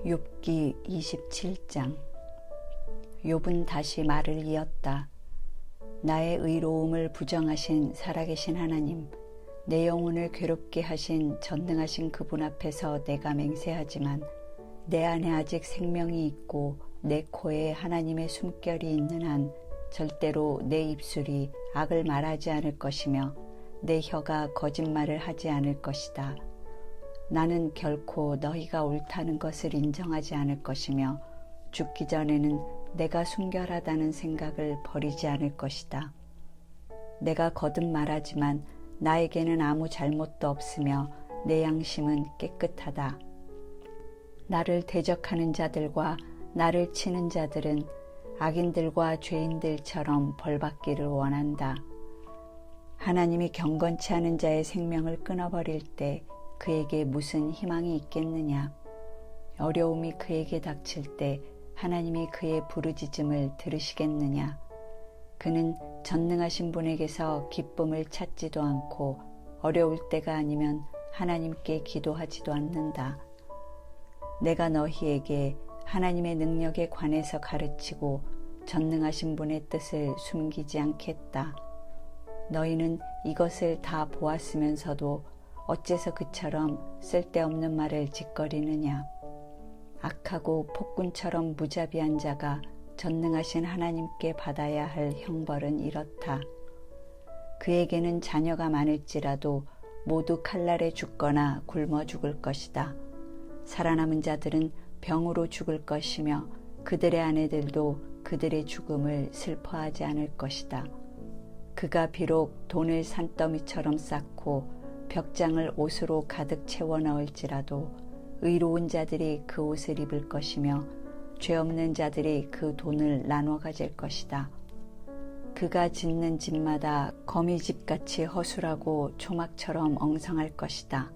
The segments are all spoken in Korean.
욥기 27장. 욥은 다시 말을 이었다. 나의 의로움을 부정하신 살아계신 하나님, 내 영혼을 괴롭게 하신 전능하신 그분 앞에서 내가 맹세하지만 내 안에 아직 생명이 있고 내 코에 하나님의 숨결이 있는 한 절대로 내 입술이 악을 말하지 않을 것이며 내 혀가 거짓말을 하지 않을 것이다. 나는 결코 너희가 옳다는 것을 인정하지 않을 것이며 죽기 전에는 내가 순결하다는 생각을 버리지 않을 것이다. 내가 거듭 말하지만 나에게는 아무 잘못도 없으며 내 양심은 깨끗하다. 나를 대적하는 자들과 나를 치는 자들은 악인들과 죄인들처럼 벌받기를 원한다. 하나님이 경건치 않은 자의 생명을 끊어버릴 때 그에게 무슨 희망이 있겠느냐. 어려움이 그에게 닥칠 때 하나님이 그의 부르짖음을 들으시겠느냐. 그는 전능하신 분에게서 기쁨을 찾지도 않고 어려울 때가 아니면 하나님께 기도하지도 않는다. 내가 너희에게 하나님의 능력에 관해서 가르치고 전능하신 분의 뜻을 숨기지 않겠다. 너희는 이것을 다 보았으면서도 어째서 그처럼 쓸데없는 말을 짓거리느냐. 악하고 폭군처럼 무자비한 자가 전능하신 하나님께 받아야 할 형벌은 이렇다. 그에게는 자녀가 많을지라도 모두 칼날에 죽거나 굶어 죽을 것이다. 살아남은 자들은 병으로 죽을 것이며 그들의 아내들도 그들의 죽음을 슬퍼하지 않을 것이다. 그가 비록 돈을 산더미처럼 쌓고 벽장을 옷으로 가득 채워 넣을지라도 의로운 자들이 그 옷을 입을 것이며 죄 없는 자들이 그 돈을 나눠 가질 것이다. 그가 짓는 집마다 거미집같이 허술하고 초막처럼 엉성할 것이다.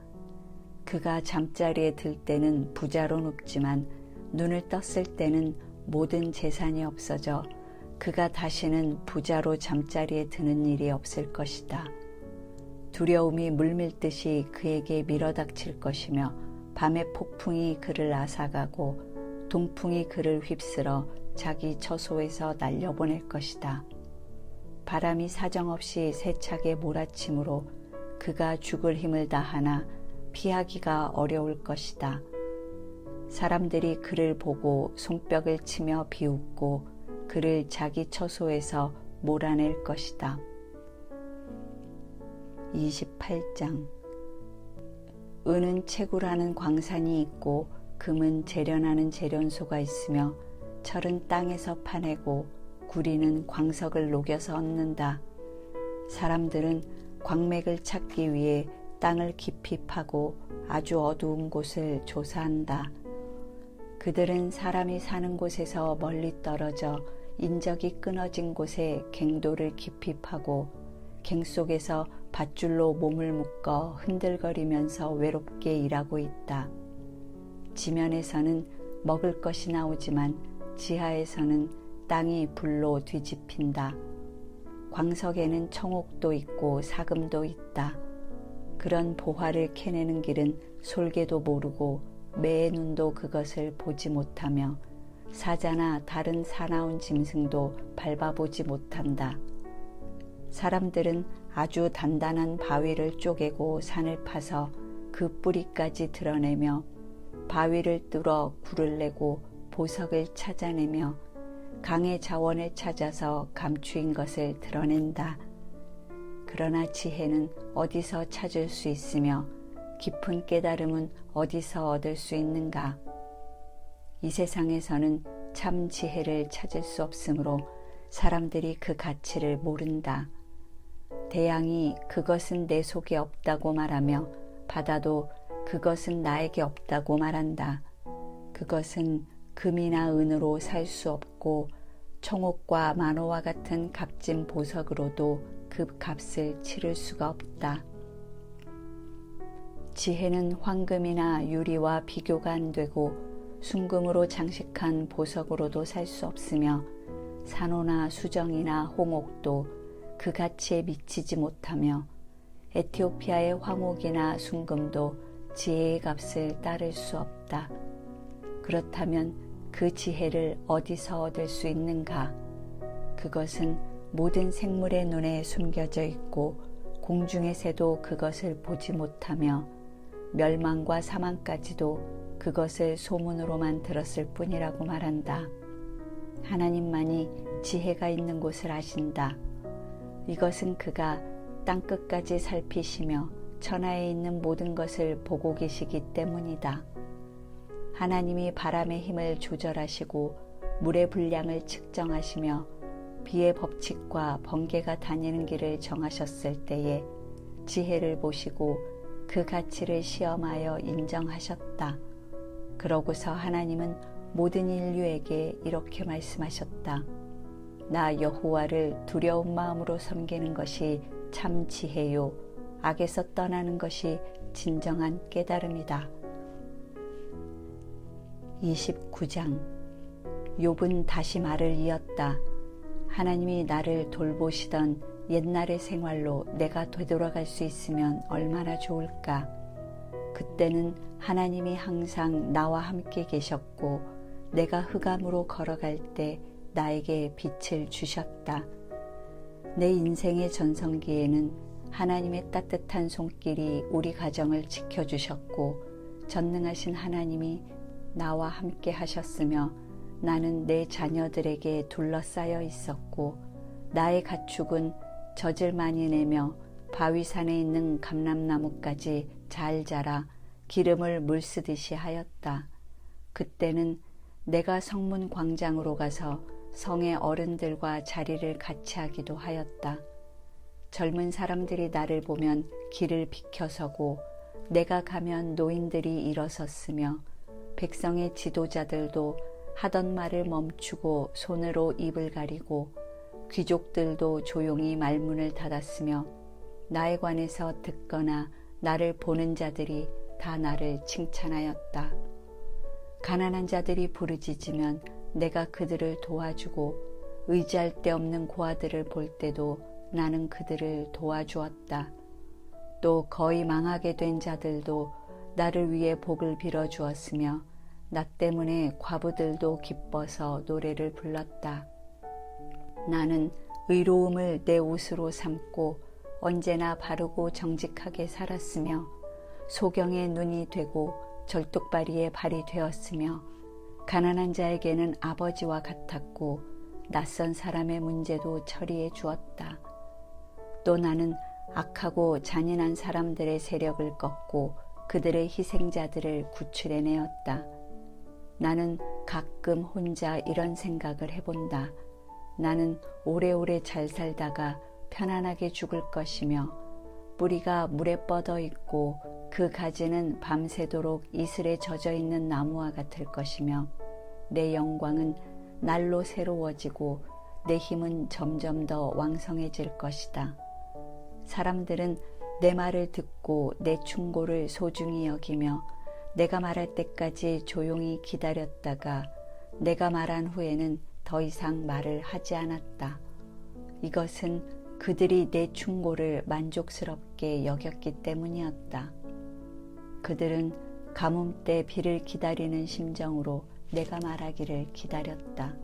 그가 잠자리에 들 때는 부자로 눕지만 눈을 떴을 때는 모든 재산이 없어져 그가 다시는 부자로 잠자리에 드는 일이 없을 것이다. 두려움이 물밀듯이 그에게 밀어닥칠 것이며 밤의 폭풍이 그를 앗아가고 동풍이 그를 휩쓸어 자기 처소에서 날려보낼 것이다. 바람이 사정없이 세차게 몰아치므로 그가 죽을 힘을 다하나 피하기가 어려울 것이다. 사람들이 그를 보고 손뼉을 치며 비웃고 그를 자기 처소에서 몰아낼 것이다. 28장. 은은 채굴하는 광산이 있고 금은 재련하는 재련소가 있으며 철은 땅에서 파내고 구리는 광석을 녹여서 얻는다. 사람들은 광맥을 찾기 위해 땅을 깊이 파고 아주 어두운 곳을 조사한다. 그들은 사람이 사는 곳에서 멀리 떨어져 인적이 끊어진 곳에 갱도를 깊이 파고 갱 속에서 밧줄로 몸을 묶어 흔들거리면서 외롭게 일하고 있다. 지면에서는 먹을 것이 나오지만 지하에서는 땅이 불로 뒤집힌다. 광석에는 청옥도 있고 사금도 있다. 그런 보화를 캐내는 길은 솔개도 모르고 매의 눈도 그것을 보지 못하며 사자나 다른 사나운 짐승도 밟아보지 못한다. 사람들은 아주 단단한 바위를 쪼개고 산을 파서 그 뿌리까지 드러내며 바위를 뚫어 굴을 내고 보석을 찾아내며 강의 자원을 찾아서 감추인 것을 드러낸다. 그러나 지혜는 어디서 찾을 수 있으며 깊은 깨달음은 어디서 얻을 수 있는가? 이 세상에서는 참 지혜를 찾을 수 없으므로 사람들이 그 가치를 모른다. 태양이 그것은 내 속에 없다고 말하며 바다도 그것은 나에게 없다고 말한다. 그것은 금이나 은으로 살 수 없고 청옥과 만호와 같은 값진 보석으로도 그 값을 치를 수가 없다. 지혜는 황금이나 유리와 비교가 안 되고 순금으로 장식한 보석으로도 살 수 없으며 산호나 수정이나 홍옥도 그 가치에 미치지 못하며 에티오피아의 황옥이나 순금도 지혜의 값을 따를 수 없다. 그렇다면 그 지혜를 어디서 얻을 수 있는가? 그것은 모든 생물의 눈에 숨겨져 있고 공중의 새도 그것을 보지 못하며 멸망과 사망까지도 그것을 소문으로만 들었을 뿐이라고 말한다. 하나님만이 지혜가 있는 곳을 아신다. 이것은 그가 땅끝까지 살피시며 천하에 있는 모든 것을 보고 계시기 때문이다. 하나님이 바람의 힘을 조절하시고 물의 분량을 측정하시며 비의 법칙과 번개가 다니는 길을 정하셨을 때에 지혜를 보시고 그 가치를 시험하여 인정하셨다. 그러고서 하나님은 모든 인류에게 이렇게 말씀하셨다. 나 여호와를 두려운 마음으로 섬기는 것이 참 지혜요 악에서 떠나는 것이 진정한 깨달음이다. 29장 욥은 다시 말을 이었다. 하나님이 나를 돌보시던 옛날의 생활로 내가 되돌아갈 수 있으면 얼마나 좋을까. 그때는 하나님이 항상 나와 함께 계셨고 내가 흑암으로 걸어갈 때 나에게 빛을 주셨다. 내 인생의 전성기에는 하나님의 따뜻한 손길이 우리 가정을 지켜주셨고 전능하신 하나님이 나와 함께 하셨으며 나는 내 자녀들에게 둘러싸여 있었고 나의 가축은 젖을 많이 내며 바위산에 있는 감람나무까지 잘 자라 기름을 물쓰듯이 하였다. 그때는 내가 성문 광장으로 가서 성의 어른들과 자리를 같이 하기도 하였다. 젊은 사람들이 나를 보면 길을 비켜서고 내가 가면 노인들이 일어섰으며 백성의 지도자들도 하던 말을 멈추고 손으로 입을 가리고 귀족들도 조용히 말문을 닫았으며 나에 관해서 듣거나 나를 보는 자들이 다 나를 칭찬하였다. 가난한 자들이 부르짖으면 내가 그들을 도와주고 의지할 데 없는 고아들을 볼 때도 나는 그들을 도와주었다. 또 거의 망하게 된 자들도 나를 위해 복을 빌어주었으며 나 때문에 과부들도 기뻐서 노래를 불렀다. 나는 의로움을 내 옷으로 삼고 언제나 바르고 정직하게 살았으며 소경의 눈이 되고 절뚝발이의 발이 되었으며 가난한 자에게는 아버지와 같았고 낯선 사람의 문제도 처리해 주었다. 또 나는 악하고 잔인한 사람들의 세력을 꺾고 그들의 희생자들을 구출해내었다. 나는 가끔 혼자 이런 생각을 해본다. 나는 오래오래 잘 살다가 편안하게 죽을 것이며 뿌리가 물에 뻗어 있고 그 가지는 밤새도록 이슬에 젖어 있는 나무와 같을 것이며 내 영광은 날로 새로워지고 내 힘은 점점 더 왕성해질 것이다. 사람들은 내 말을 듣고 내 충고를 소중히 여기며 내가 말할 때까지 조용히 기다렸다가 내가 말한 후에는 더 이상 말을 하지 않았다. 이것은 그들이 내 충고를 만족스럽게 여겼기 때문이었다. 그들은 가뭄 때 비를 기다리는 심정으로 내가 말하기를 기다렸다.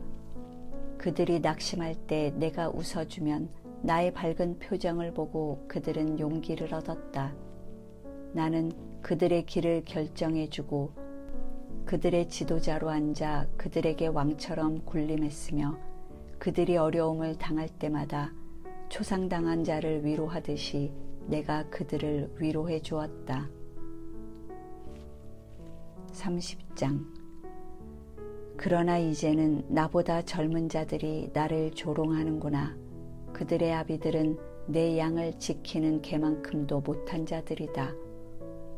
그들이 낙심할 때 내가 웃어주면 나의 밝은 표정을 보고 그들은 용기를 얻었다. 나는 그들의 길을 결정해주고 그들의 지도자로 앉아 그들에게 왕처럼 군림했으며 그들이 어려움을 당할 때마다 초상당한 자를 위로하듯이 내가 그들을 위로해 주었다. 30장 그러나 이제는 나보다 젊은 자들이 나를 조롱하는구나. 그들의 아비들은 내 양을 지키는 개만큼도 못한 자들이다.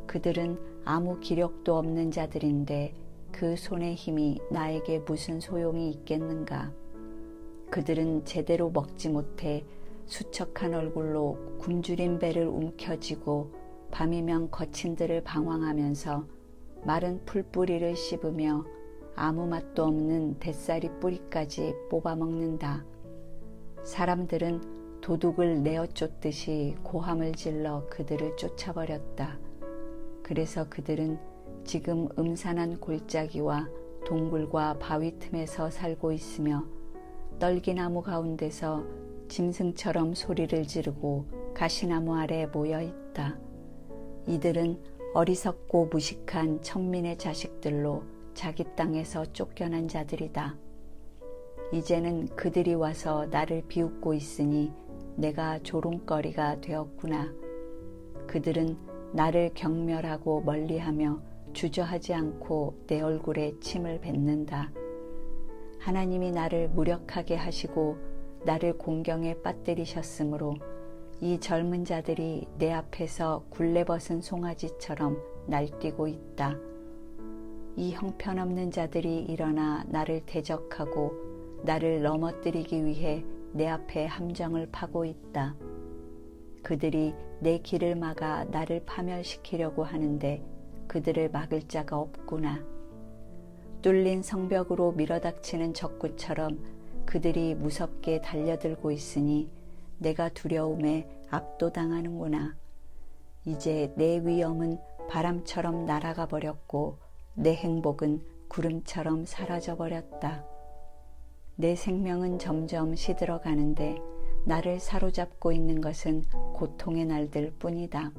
그들은 아무 기력도 없는 자들인데 그 손의 힘이 나에게 무슨 소용이 있겠는가. 그들은 제대로 먹지 못해 수척한 얼굴로 굶주린 배를 움켜쥐고 밤이면 거친들을 방황하면서 마른 풀뿌리를 씹으며 아무 맛도 없는 뱃살이 뿌리까지 뽑아먹는다. 사람들은 도둑을 내어 쫓듯이 고함을 질러 그들을 쫓아버렸다. 그래서 그들은 지금 음산한 골짜기와 동굴과 바위 틈에서 살고 있으며 떨기나무 가운데서 짐승처럼 소리를 지르고 가시나무 아래 모여 있다. 이들은 어리석고 무식한 천민의 자식들로 자기 땅에서 쫓겨난 자들이다. 이제는 그들이 와서 나를 비웃고 있으니 내가 조롱거리가 되었구나. 그들은 나를 경멸하고 멀리하며 주저하지 않고 내 얼굴에 침을 뱉는다. 하나님이 나를 무력하게 하시고 나를 공경에 빠뜨리셨으므로 이 젊은 자들이 내 앞에서 굴레벗은 송아지처럼 날뛰고 있다. 이 형편없는 자들이 일어나 나를 대적하고 나를 넘어뜨리기 위해 내 앞에 함정을 파고 있다. 그들이 내 길을 막아 나를 파멸시키려고 하는데 그들을 막을 자가 없구나. 뚫린 성벽으로 밀어닥치는 적구처럼 그들이 무섭게 달려들고 있으니 내가 두려움에 압도당하는구나. 이제 내 위엄은 바람처럼 날아가 버렸고 내 행복은 구름처럼 사라져 버렸다. 내 생명은 점점 시들어가는데 나를 사로잡고 있는 것은 고통의 날들 뿐이다.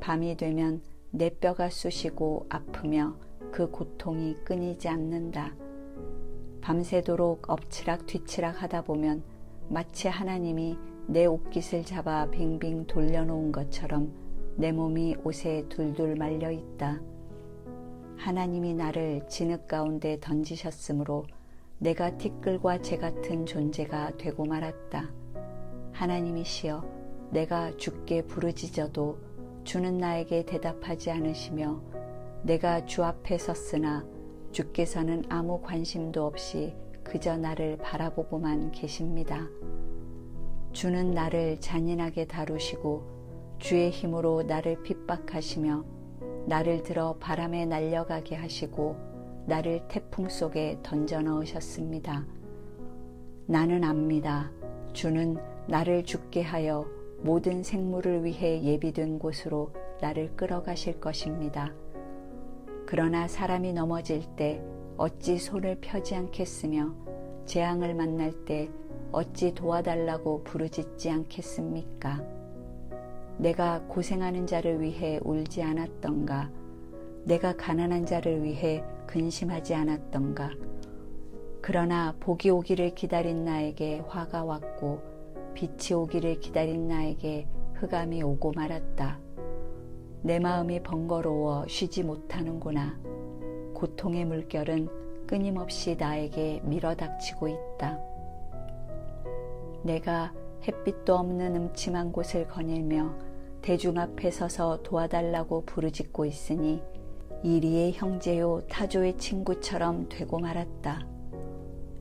밤이 되면 내 뼈가 쑤시고 아프며 그 고통이 끊이지 않는다. 밤새도록 엎치락 뒤치락 하다 보면 마치 하나님이 내 옷깃을 잡아 빙빙 돌려놓은 것처럼 내 몸이 옷에 둘둘 말려 있다. 하나님이 나를 진흙 가운데 던지셨으므로 내가 티끌과 재 같은 존재가 되고 말았다. 하나님이시여, 내가 주께 부르짖어도 주는 나에게 대답하지 않으시며 내가 주 앞에 섰으나 주께서는 아무 관심도 없이 그저 나를 바라보고만 계십니다. 주는 나를 잔인하게 다루시고 주의 힘으로 나를 핍박하시며 나를 들어 바람에 날려가게 하시고 나를 태풍 속에 던져 넣으셨습니다. 나는 압니다. 주는 나를 죽게 하여 모든 생물을 위해 예비된 곳으로 나를 끌어가실 것입니다. 그러나 사람이 넘어질 때 어찌 손을 펴지 않겠으며 재앙을 만날 때 어찌 도와달라고 부르짖지 않겠습니까? 내가 고생하는 자를 위해 울지 않았던가? 내가 가난한 자를 위해 근심하지 않았던가? 그러나 복이 오기를 기다린 나에게 화가 왔고 빛이 오기를 기다린 나에게 흑암이 오고 말았다. 내 마음이 번거로워 쉬지 못하는구나. 고통의 물결은 끊임없이 나에게 밀어닥치고 있다. 내가 햇빛도 없는 음침한 곳을 거닐며 대중 앞에 서서 도와달라고 부르짖고 있으니 이리의 형제요 타조의 친구처럼 되고 말았다.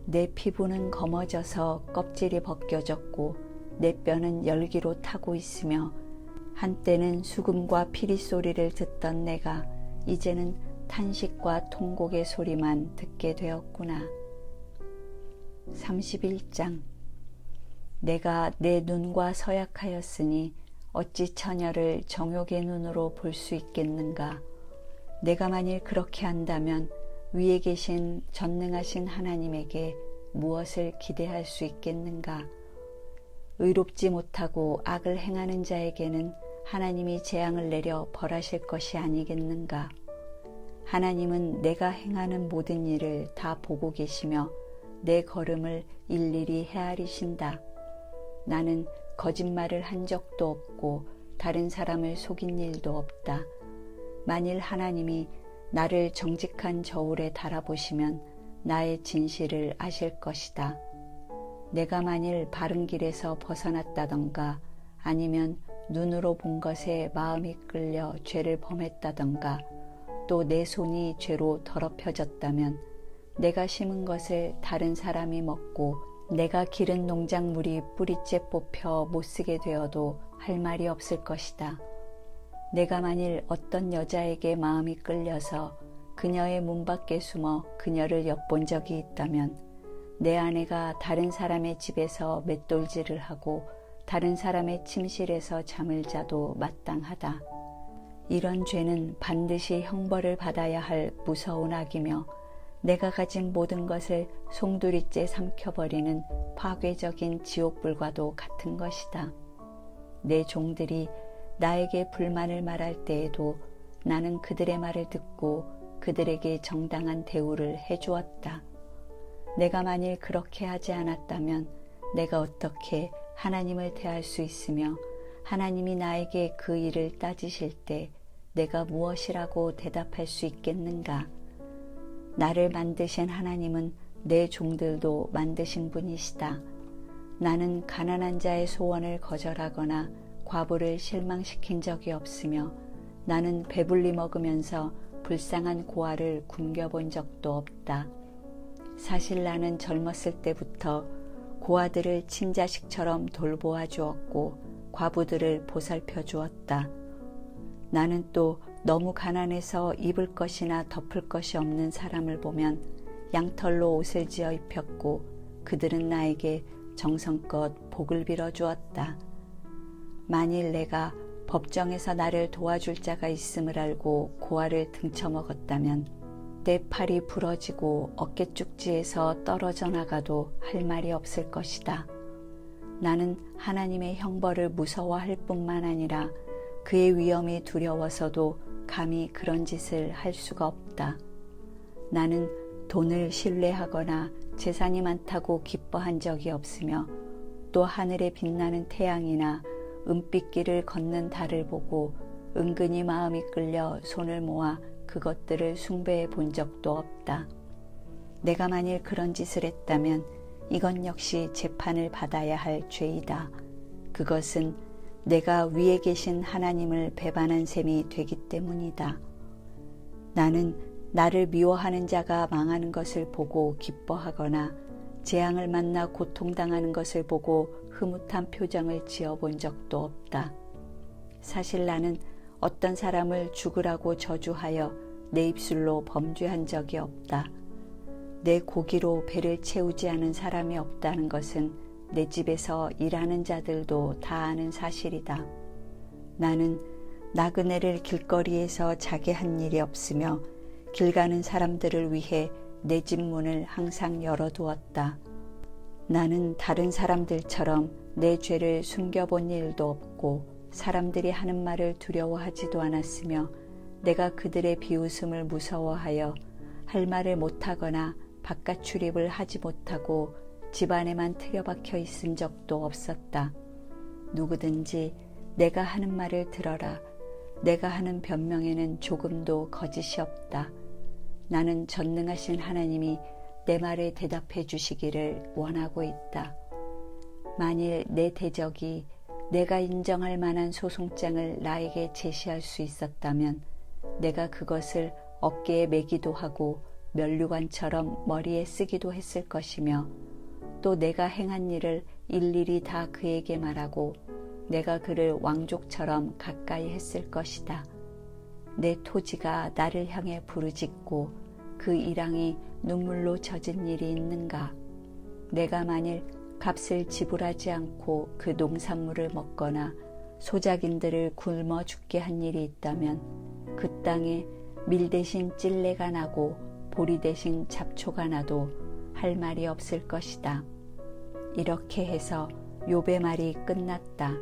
내 피부는 검어져서 껍질이 벗겨졌고 내 뼈는 열기로 타고 있으며 한때는 수금과 피리 소리를 듣던 내가 이제는 탄식과 통곡의 소리만 듣게 되었구나. 31장. 내가 내 눈과 서약하였으니 어찌 처녀를 정욕의 눈으로 볼 수 있겠는가. 내가 만일 그렇게 한다면 위에 계신 전능하신 하나님에게 무엇을 기대할 수 있겠는가. 의롭지 못하고 악을 행하는 자에게는 하나님이 재앙을 내려 벌하실 것이 아니겠는가. 하나님은 내가 행하는 모든 일을 다 보고 계시며 내 걸음을 일일이 헤아리신다. 나는 거짓말을 한 적도 없고 다른 사람을 속인 일도 없다. 만일 하나님이 나를 정직한 저울에 달아보시면 나의 진실을 아실 것이다. 내가 만일 바른 길에서 벗어났다던가 아니면 눈으로 본 것에 마음이 끌려 죄를 범했다던가 또 내 손이 죄로 더럽혀졌다면 내가 심은 것을 다른 사람이 먹고 내가 기른 농작물이 뿌리째 뽑혀 못쓰게 되어도 할 말이 없을 것이다. 내가 만일 어떤 여자에게 마음이 끌려서 그녀의 문 밖에 숨어 그녀를 엿본 적이 있다면 내 아내가 다른 사람의 집에서 맷돌질을 하고 다른 사람의 침실에서 잠을 자도 마땅하다. 이런 죄는 반드시 형벌을 받아야 할 무서운 악이며 내가 가진 모든 것을 송두리째 삼켜버리는 파괴적인 지옥불과도 같은 것이다. 내 종들이 나에게 불만을 말할 때에도 나는 그들의 말을 듣고 그들에게 정당한 대우를 해주었다. 내가 만일 그렇게 하지 않았다면 내가 어떻게 하나님을 대할 수 있으며 하나님이 나에게 그 일을 따지실 때 내가 무엇이라고 대답할 수 있겠는가? 나를 만드신 하나님은 내 종들도 만드신 분이시다. 나는 가난한 자의 소원을 거절하거나 과부를 실망시킨 적이 없으며 나는 배불리 먹으면서 불쌍한 고아를 굶겨본 적도 없다. 사실 나는 젊었을 때부터 고아들을 친자식처럼 돌보아 주었고 과부들을 보살펴 주었다. 나는 또 너무 가난해서 입을 것이나 덮을 것이 없는 사람을 보면 양털로 옷을 지어 입혔고 그들은 나에게 정성껏 복을 빌어 주었다. 만일 내가 법정에서 나를 도와줄 자가 있음을 알고 고아를 등쳐먹었다면 내 팔이 부러지고 어깨쪽지에서 떨어져 나가도 할 말이 없을 것이다. 나는 하나님의 형벌을 무서워할 뿐만 아니라 그의 위험이 두려워서도 감히 그런 짓을 할 수가 없다. 나는 돈을 신뢰하거나 재산이 많다고 기뻐한 적이 없으며 또 하늘에 빛나는 태양이나 은빛길을 걷는 달을 보고 은근히 마음이 끌려 손을 모아 그것들을 숭배해 본 적도 없다. 내가 만일 그런 짓을 했다면 이건 역시 재판을 받아야 할 죄이다. 그것은 내가 위에 계신 하나님을 배반한 셈이 되기 때문이다. 나는 나를 미워하는 자가 망하는 것을 보고 기뻐하거나 재앙을 만나 고통당하는 것을 보고 흐뭇한 표정을 지어본 적도 없다. 사실 나는 어떤 사람을 죽으라고 저주하여 내 입술로 범죄한 적이 없다. 내 고기로 배를 채우지 않은 사람이 없다는 것은 내 집에서 일하는 자들도 다 아는 사실이다. 나는 나그네를 길거리에서 자게 한 일이 없으며 길 가는 사람들을 위해 내 집 문을 항상 열어두었다. 나는 다른 사람들처럼 내 죄를 숨겨본 일도 없고 사람들이 하는 말을 두려워하지도 않았으며 내가 그들의 비웃음을 무서워하여 할 말을 못하거나 바깥 출입을 하지 못하고 집 안에만 틀어박혀 있은 적도 없었다. 누구든지 내가 하는 말을 들어라. 내가 하는 변명에는 조금도 거짓이 없다. 나는 전능하신 하나님이 내 말에 대답해 주시기를 원하고 있다. 만일 내 대적이 내가 인정할 만한 소송장을 나에게 제시할 수 있었다면 내가 그것을 어깨에 매기도 하고 면류관처럼 머리에 쓰기도 했을 것이며 또 내가 행한 일을 일일이 다 그에게 말하고 내가 그를 왕족처럼 가까이 했을 것이다. 내 토지가 나를 향해 부르짖고 그 일항이 눈물로 젖은 일이 있는가? 내가 만일 값을 지불하지 않고 그 농산물을 먹거나 소작인들을 굶어 죽게 한 일이 있다면 그 땅에 밀 대신 찔레가 나고 보리 대신 잡초가 나도 할 말이 없을 것이다. 이렇게 해서 욥의 말이 끝났다.